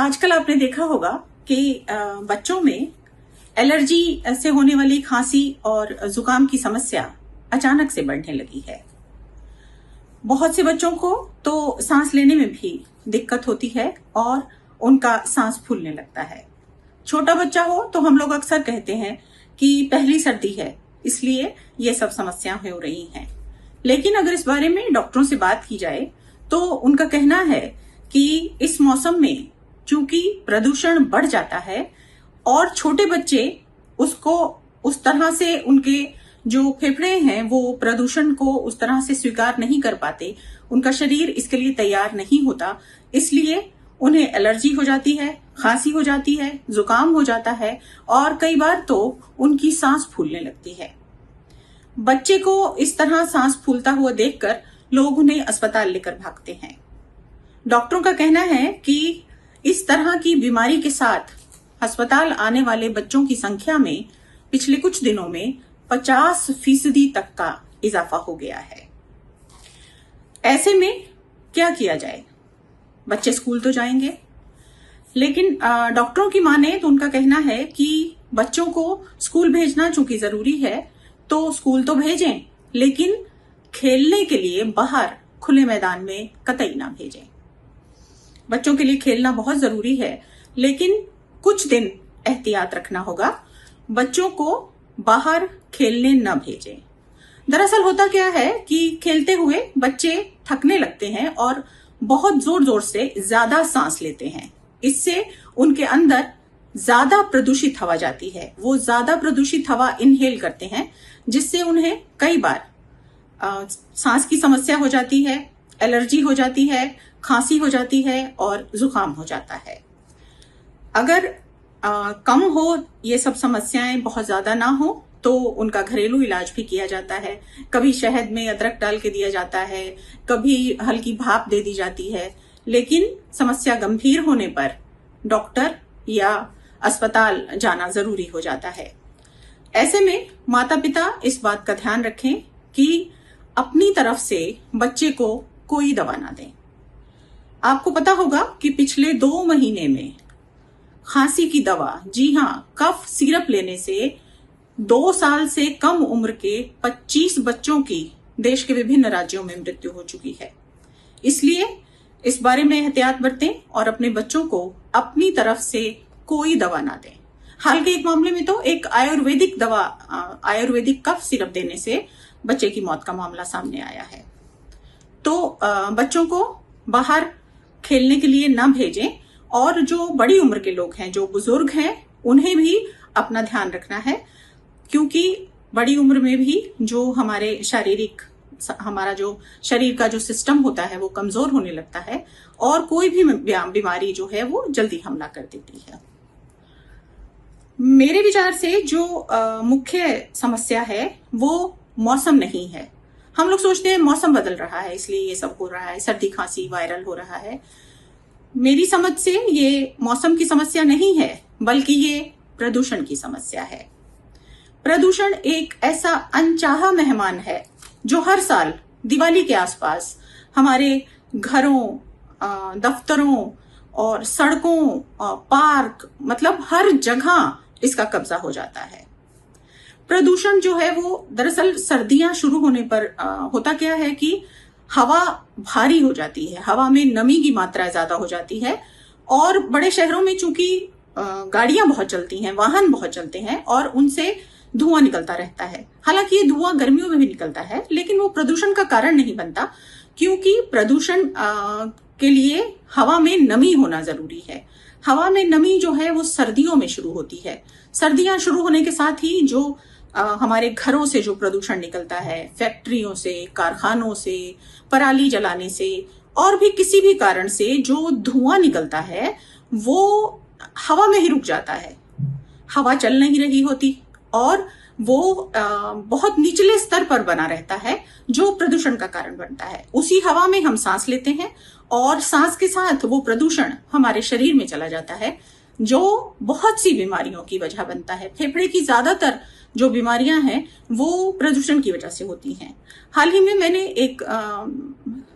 आजकल आपने देखा होगा कि बच्चों में एलर्जी से होने वाली खांसी और जुकाम की समस्या अचानक से बढ़ने लगी है। बहुत से बच्चों को तो सांस लेने में भी दिक्कत होती है और उनका सांस फूलने लगता है। छोटा बच्चा हो तो हम लोग अक्सर कहते हैं कि पहली सर्दी है, इसलिए ये सब समस्याएं हो रही हैं। लेकिन अगर इस बारे में डॉक्टरों से बात की जाए तो उनका कहना है कि इस मौसम में चूंकि प्रदूषण बढ़ जाता है और छोटे बच्चे उसको उस तरह से, उनके जो फेफड़े हैं वो प्रदूषण को उस तरह से स्वीकार नहीं कर पाते, उनका शरीर इसके लिए तैयार नहीं होता, इसलिए उन्हें एलर्जी हो जाती है, खांसी हो जाती है, जुकाम हो जाता है और कई बार तो उनकी सांस फूलने लगती है। बच्चे को इस तरह सांस फूलता हुआ देखकर लोग उन्हें अस्पताल लेकर भागते हैं। डॉक्टरों का कहना है कि इस तरह की बीमारी के साथ अस्पताल आने वाले बच्चों की संख्या में पिछले कुछ दिनों में 50% तक का इजाफा हो गया है। ऐसे में क्या किया जाए? बच्चे स्कूल तो जाएंगे, लेकिन डॉक्टरों की माने तो उनका कहना है कि बच्चों को स्कूल भेजना चूंकि जरूरी है तो स्कूल तो भेजें, लेकिन खेलने के लिए बाहर खुले मैदान में कतई ना भेजें। बच्चों के लिए खेलना बहुत जरूरी है, लेकिन कुछ दिन एहतियात रखना होगा, बच्चों को बाहर खेलने न भेजें। दरअसल होता क्या है कि खेलते हुए बच्चे थकने लगते हैं और बहुत जोर जोर से ज्यादा सांस लेते हैं। इससे उनके अंदर ज्यादा प्रदूषित हवा जाती है, वो ज्यादा प्रदूषित हवा इनहेल करते हैं, जिससे उन्हें कई बार सांस की समस्या हो जाती है, एलर्जी हो जाती है, खांसी हो जाती है और जुकाम हो जाता है। अगर कम हो, ये सब समस्याएं बहुत ज्यादा ना हो तो उनका घरेलू इलाज भी किया जाता है। कभी शहद में अदरक डाल के दिया जाता है, कभी हल्की भाप दे दी जाती है, लेकिन समस्या गंभीर होने पर डॉक्टर या अस्पताल जाना जरूरी हो जाता है। ऐसे में माता पिता इस बात का ध्यान रखें कि अपनी तरफ से बच्चे को कोई दवा ना दें। आपको पता होगा कि पिछले 2 महीने में खांसी की दवा, जी हाँ, कफ सिरप लेने से 2 साल से कम उम्र के 25 बच्चों की देश के विभिन्न राज्यों में मृत्यु हो चुकी है। इसलिए इस बारे में एहतियात बरतें और अपने बच्चों को अपनी तरफ से कोई दवा ना दें। हाल के एक मामले में तो एक आयुर्वेदिक कफ सिरप देने से बच्चे की मौत का मामला सामने आया है। तो बच्चों को बाहर खेलने के लिए ना भेजें और जो बड़ी उम्र के लोग हैं, जो बुजुर्ग हैं, उन्हें भी अपना ध्यान रखना है, क्योंकि बड़ी उम्र में भी जो हमारा जो शरीर का जो सिस्टम होता है वो कमजोर होने लगता है और कोई भी बीमारी जो है वो जल्दी हमला कर देती है। मेरे विचार से जो मुख्य समस्या है वो मौसम नहीं है। हम लोग सोचते हैं मौसम बदल रहा है इसलिए ये सब हो रहा है, सर्दी खांसी वायरल हो रहा है। मेरी समझ से ये मौसम की समस्या नहीं है, बल्कि ये प्रदूषण की समस्या है। प्रदूषण एक ऐसा अनचाहा मेहमान है जो हर साल दिवाली के आसपास हमारे घरों, दफ्तरों और सड़कों, पार्क, मतलब हर जगह इसका कब्जा हो जाता है। प्रदूषण जो है वो दरअसल सर्दियां शुरू होने पर होता क्या है कि हवा भारी हो जाती है, हवा में नमी की मात्रा ज्यादा हो जाती है और बड़े शहरों में चूंकि गाड़ियां बहुत चलती हैं, वाहन बहुत चलते हैं और उनसे धुआं निकलता रहता है। हालांकि ये धुआं गर्मियों में भी निकलता है, लेकिन वो प्रदूषण का कारण नहीं बनता, क्योंकि प्रदूषण के लिए हवा में नमी होना जरूरी है। हवा में नमी जो है वो सर्दियों में शुरू होती है। सर्दियां शुरू होने के साथ ही जो हमारे घरों से जो प्रदूषण निकलता है, फैक्ट्रियों से, कारखानों से, पराली जलाने से और भी किसी भी कारण से जो धुआं निकलता है वो हवा में ही रुक जाता है। हवा चल नहीं रही होती और वो बहुत निचले स्तर पर बना रहता है, जो प्रदूषण का कारण बनता है। उसी हवा में हम सांस लेते हैं और सांस के साथ वो प्रदूषण हमारे शरीर में चला जाता है, जो बहुत सी बीमारियों की वजह बनता है। फेफड़े की ज्यादातर जो बीमारियां हैं वो प्रदूषण की वजह से होती हैं। हाल ही में मैंने एक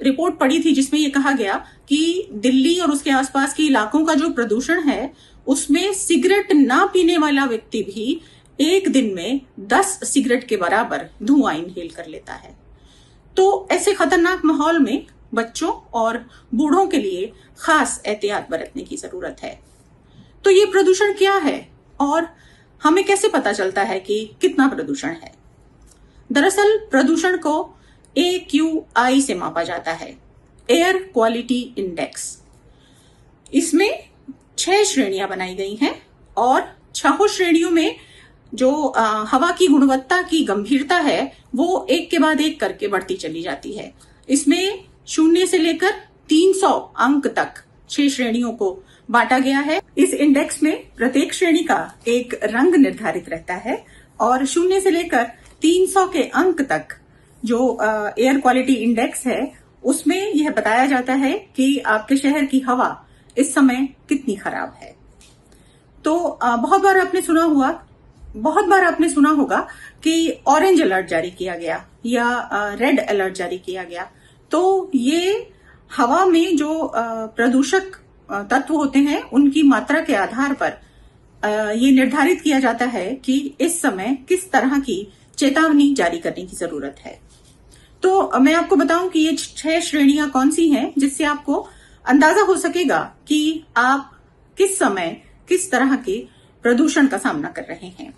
रिपोर्ट पढ़ी थी जिसमें ये कहा गया कि दिल्ली और उसके आसपास के इलाकों का जो प्रदूषण है उसमें सिगरेट ना पीने वाला व्यक्ति भी एक दिन में 10 सिगरेट के बराबर धुआं इनहेल कर लेता है। तो ऐसे खतरनाक माहौल में बच्चों और बूढ़ों के लिए खास एहतियात बरतने की जरूरत है। तो ये प्रदूषण क्या है और हमें कैसे पता चलता है कि कितना प्रदूषण है? दरअसल प्रदूषण को AQI से मापा जाता है, एयर क्वालिटी इंडेक्स। इसमें 6 श्रेणियां बनाई गई हैं और 6 श्रेणियों में जो हवा की गुणवत्ता की गंभीरता है वो एक के बाद एक करके बढ़ती चली जाती है। इसमें 0 से लेकर 300 अंक तक 6 श्रेणियों को बांटा गया है। इस इंडेक्स में प्रत्येक श्रेणी का एक रंग निर्धारित रहता है और 0 से लेकर 300 के अंक तक जो एयर क्वालिटी इंडेक्स है उसमें यह बताया जाता है कि आपके शहर की हवा इस समय कितनी खराब है। तो बहुत बार आपने सुना होगा कि ऑरेंज अलर्ट जारी किया गया या रेड अलर्ट जारी किया गया। तो ये हवा में जो प्रदूषक तत्व होते हैं उनकी मात्रा के आधार पर ये निर्धारित किया जाता है कि इस समय किस तरह की चेतावनी जारी करने की जरूरत है। तो मैं आपको बताऊं कि ये 6 श्रेणियां कौन सी हैं जिससे आपको अंदाजा हो सकेगा कि आप किस समय किस तरह के प्रदूषण का सामना कर रहे हैं।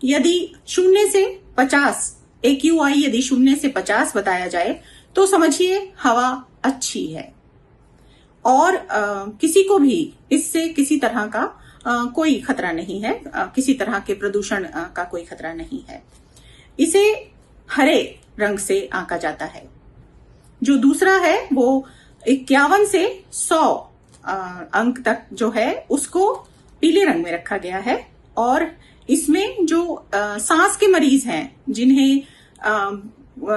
यदि 0 से 50 AQI यदि 0 से 50 बताया जाए तो समझिए हवा अच्छी है और किसी को भी इससे किसी तरह का कोई खतरा नहीं है, किसी तरह के प्रदूषण का कोई खतरा नहीं है। इसे हरे रंग से आंका जाता है। जो दूसरा है वो 51 से 100 अंक तक जो है उसको पीले रंग में रखा गया है और इसमें जो सांस के मरीज हैं जिन्हें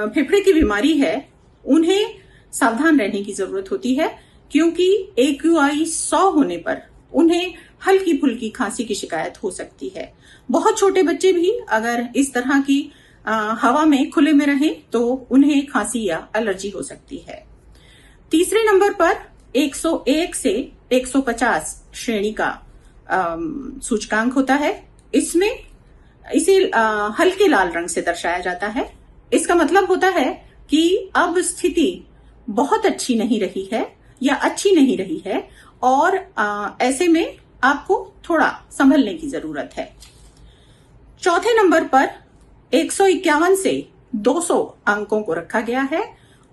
फेफड़े की बीमारी है उन्हें सावधान रहने की जरूरत होती है, क्योंकि AQI 100 होने पर उन्हें हल्की फुल्की खांसी की शिकायत हो सकती है। बहुत छोटे बच्चे भी अगर इस तरह की हवा में खुले में रहें तो उन्हें खांसी या एलर्जी हो सकती है। तीसरे नंबर पर 101 से 150 श्रेणी का सूचकांक होता है। इसमें इसे हल्के लाल रंग से दर्शाया जाता है। इसका मतलब होता है कि अब स्थिति बहुत अच्छी नहीं रही है या अच्छी नहीं रही है और ऐसे में आपको थोड़ा संभलने की जरूरत है। चौथे नंबर पर 151 से 200 अंकों को रखा गया है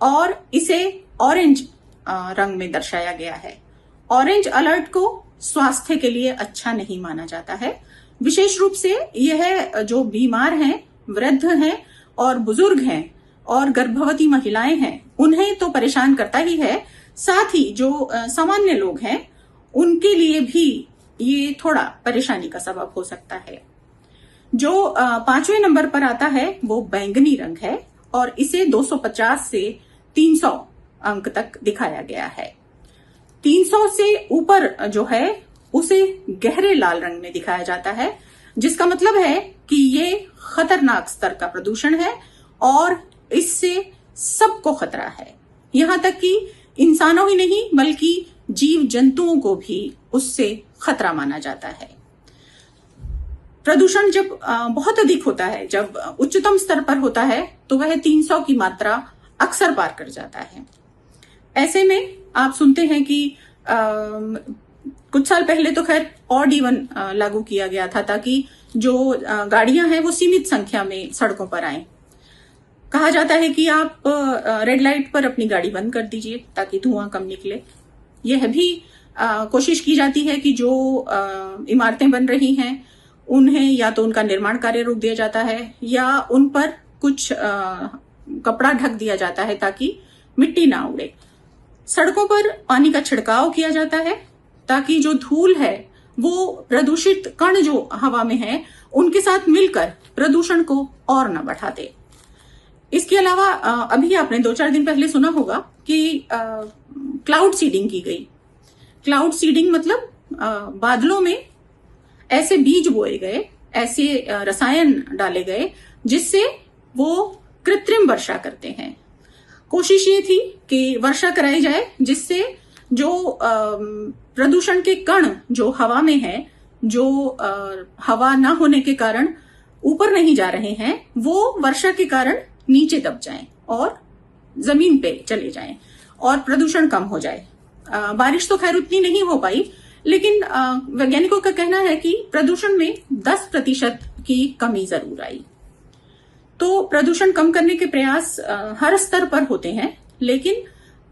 और इसे ऑरेंज रंग में दर्शाया गया है। ऑरेंज अलर्ट को स्वास्थ्य के लिए अच्छा नहीं माना जाता है। विशेष रूप से यह जो बीमार हैं, वृद्ध हैं और बुजुर्ग हैं और गर्भवती महिलाएं हैं उन्हें तो परेशान करता ही है, साथ ही जो सामान्य लोग हैं उनके लिए भी ये थोड़ा परेशानी का सबब हो सकता है। जो 5वें नंबर पर आता है वो बैंगनी रंग है और इसे 250 से 300 अंक तक दिखाया गया है। 300 से ऊपर जो है उसे गहरे लाल रंग में दिखाया जाता है, जिसका मतलब है कि ये खतरनाक स्तर का प्रदूषण है और इससे सबको खतरा है। यहां तक कि इंसानों ही नहीं बल्कि जीव जंतुओं को भी उससे खतरा माना जाता है। प्रदूषण जब बहुत अधिक होता है, जब उच्चतम स्तर पर होता है तो वह 300 की मात्रा अक्सर पार कर जाता है। ऐसे में आप सुनते हैं कि कुछ साल पहले तो खैर ऑड इवन लागू किया गया था ताकि जो गाड़ियां हैं वो सीमित संख्या में सड़कों पर आएं। कहा जाता है कि आप रेड लाइट पर अपनी गाड़ी बंद कर दीजिए ताकि धुआं कम निकले। यह भी कोशिश की जाती है कि जो इमारतें बन रही हैं उन्हें या तो उनका निर्माण कार्य रोक दिया जाता है या उन पर कुछ कपड़ा ढक दिया जाता है ताकि मिट्टी ना उड़े। सड़कों पर पानी का छिड़काव किया जाता है ताकि जो धूल है वो प्रदूषित कण जो हवा में है उनके साथ मिलकर प्रदूषण को और न बढ़ा दे। इसके अलावा अभी आपने 2-4 दिन पहले सुना होगा कि क्लाउड सीडिंग की गई। क्लाउड सीडिंग मतलब बादलों में ऐसे बीज बोए गए, ऐसे रसायन डाले गए जिससे वो कृत्रिम वर्षा करते हैं। कोशिश ये थी कि वर्षा कराई जाए, जिससे जो प्रदूषण के कण जो हवा में है, जो हवा ना होने के कारण ऊपर नहीं जा रहे हैं, वो वर्षा के कारण नीचे दब जाएं और जमीन पे चले जाएं और प्रदूषण कम हो जाए। बारिश तो खैर उतनी नहीं हो पाई, लेकिन वैज्ञानिकों का कहना है कि प्रदूषण में 10% की कमी जरूर आई। तो प्रदूषण कम करने के प्रयास हर स्तर पर होते हैं, लेकिन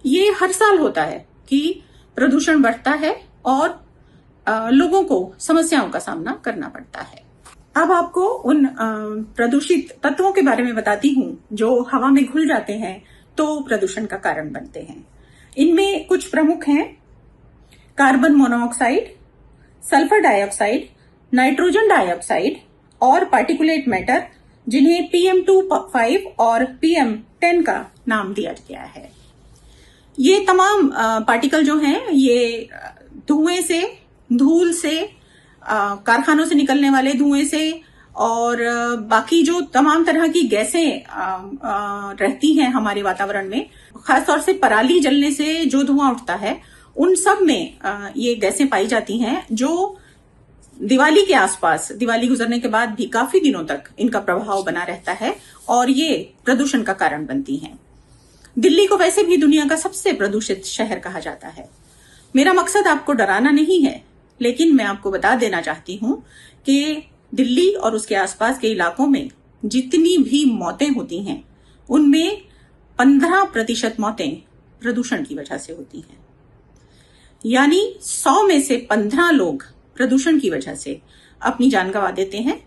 ये हर साल होता है कि प्रदूषण बढ़ता है और लोगों को समस्याओं का सामना करना पड़ता है। अब आपको उन प्रदूषित तत्वों के बारे में बताती हूँ जो हवा में घुल जाते हैं तो प्रदूषण का कारण बनते हैं। इनमें कुछ प्रमुख हैं: carbon monoxide, sulphur dioxide, nitrogen dioxide और पार्टिकुलेट मैटर, जिन्हें PM2.5 और PM10 का नाम दिया गया है। ये तमाम पार्टिकल जो हैं, ये धुएं से, धूल से, कारखानों से निकलने वाले धुएं से और बाकी जो तमाम तरह की गैसें रहती हैं हमारे वातावरण में, खासतौर से पराली जलने से जो धुआं उठता है, उन सब में ये गैसें पाई जाती हैं, जो दिवाली के आसपास, दिवाली गुजरने के बाद भी काफी दिनों तक इनका प्रभाव बना रहता है और ये प्रदूषण का कारण बनती हैं। दिल्ली को वैसे भी दुनिया का सबसे प्रदूषित शहर कहा जाता है। मेरा मकसद आपको डराना नहीं है, लेकिन मैं आपको बता देना चाहती हूं कि दिल्ली और उसके आसपास के इलाकों में जितनी भी मौतें होती हैं, उनमें 15% मौतें प्रदूषण की वजह से होती हैं। यानी 100 में से 15 लोग प्रदूषण की वजह से अपनी जान गंवा देते हैं।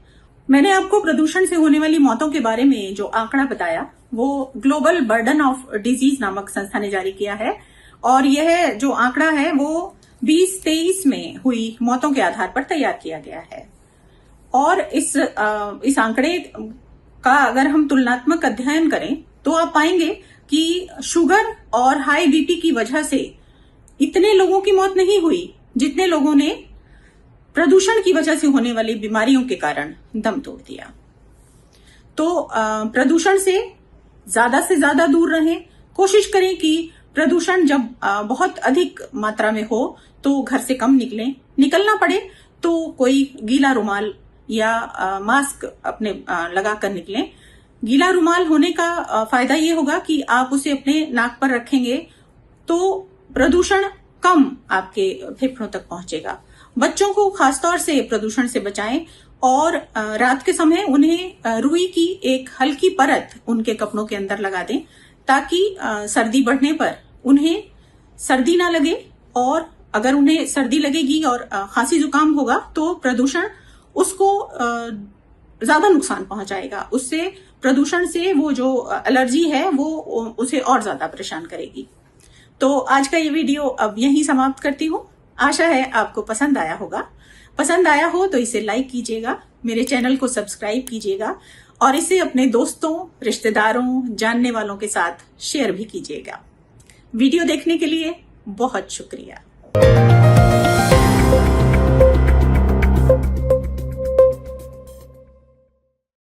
मैंने आपको प्रदूषण से होने वाली मौतों के बारे में जो आंकड़ा बताया, वो ग्लोबल बर्डन ऑफ डिजीज नामक संस्था ने जारी किया है और यह जो आंकड़ा है वो 2023 में हुई मौतों के आधार पर तैयार किया गया है। और इस आंकड़े का अगर हम तुलनात्मक अध्ययन करें तो आप पाएंगे कि शुगर और हाई बीपी की वजह से इतने लोगों की मौत नहीं हुई जितने लोगों ने प्रदूषण की वजह से होने वाली बीमारियों के कारण दम तोड़ दिया। तो प्रदूषण से ज्यादा दूर रहें। कोशिश करें कि प्रदूषण जब बहुत अधिक मात्रा में हो तो घर से कम निकलें। निकलना पड़े तो कोई गीला रुमाल या मास्क अपने लगा कर निकलें। गीला रुमाल होने का फायदा ये होगा कि आप उसे अपने नाक पर रखेंगे तो प्रदूषण कम आपके फेफड़ों तक पहुंचेगा। बच्चों को खासतौर से प्रदूषण से बचाएं और रात के समय उन्हें रुई की एक हल्की परत उनके कपड़ों के अंदर लगा दें, ताकि सर्दी बढ़ने पर उन्हें सर्दी ना लगे। और अगर उन्हें सर्दी लगेगी और खांसी जुकाम होगा तो प्रदूषण उसको ज्यादा नुकसान पहुंचाएगा। उससे प्रदूषण से वो जो एलर्जी है वो उसे और ज्यादा परेशान करेगी। तो आज का ये वीडियो अब यहीं समाप्त करती हूँ। आशा है आपको पसंद आया होगा। पसंद आया हो तो इसे लाइक कीजिएगा, मेरे चैनल को सब्सक्राइब कीजिएगा और इसे अपने दोस्तों, रिश्तेदारों, जानने वालों के साथ शेयर भी कीजिएगा। वीडियो देखने के लिए बहुत शुक्रिया।